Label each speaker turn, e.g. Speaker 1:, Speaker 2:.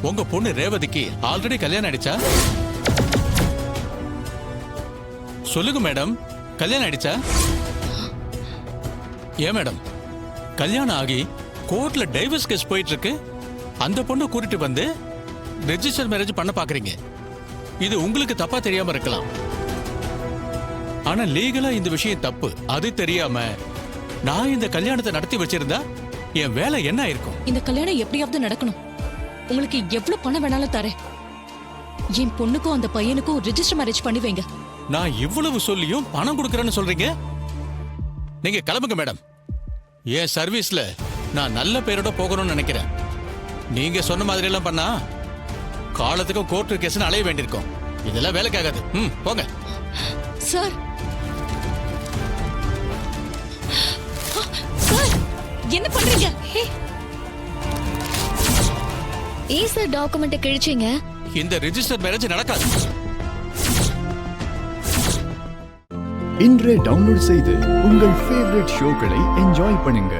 Speaker 1: உங்க பொண்ணு ரேவதிக்கு ஆல்ரெடி கல்யாணம் ஆயிடுச்சா? சொல்லுங்க மேடம், கல்யாணம் ஆயிடுச்சா? ஏன் மேடம், கல்யாணம் ஆகி கோர்ட்ல டைவர்ஸ் கேஸ் போயிட்டு இருக்கு, அந்த பொண்ணு கூட்டிட்டு வந்து ரெஜிஸ்டர் மேரேஜ் பண்ண பாக்குறீங்க. இது உங்களுக்கு தப்பா தெரியாம இருக்கலாம், ஆனா லீகலா இந்த விஷயம் தப்பு. அது தெரியாம நான் இந்த கல்யாணத்தை நடத்தி வச்சிருந்தா என் வேலை என்ன ஆயிருக்கும்?
Speaker 2: இந்த கல்யாணம் எப்படியாவது நடக்கணும். உங்களுக்கு எவ்வளவு பணம் வேணாலும் தரேன். என் பொண்ணுக்கும் அந்த பையனுக்கும் ரெஜிஸ்டர் மேரேஜ் பண்ணி வைங்க.
Speaker 1: நான் இவ்வளவு சொல்லியும் பணம் கொடுக்கறேன்னு சொல்றீங்க? நீங்க கிளம்புங்க மேடம். என் சர்வீஸ்ல நான் நல்ல பேரோட போகணும்னு நினைக்கிறேன். நீங்க சொன்ன மாதிரி எல்லாம் பண்ணா காலத்துக்கும் கோர்ட்டு கேஸ்னு அலைய வேண்டியிருக்கும். இதெல்லாம் வேலைக்கு ஆகாது. போங்க
Speaker 2: சார். சார், என்ன பண்றீங்க?
Speaker 3: ஏன் சார் டாக்குமெண்ட் கிழிச்சீங்க?
Speaker 1: இந்த ரெஜிஸ்டர் மேரேஜ் நடக்காது.
Speaker 4: இன்றே டவுன்லோட் செய்து உங்கள் ஃபேவரட் ஷோக்களை என்ஜாய் பண்ணுங்க.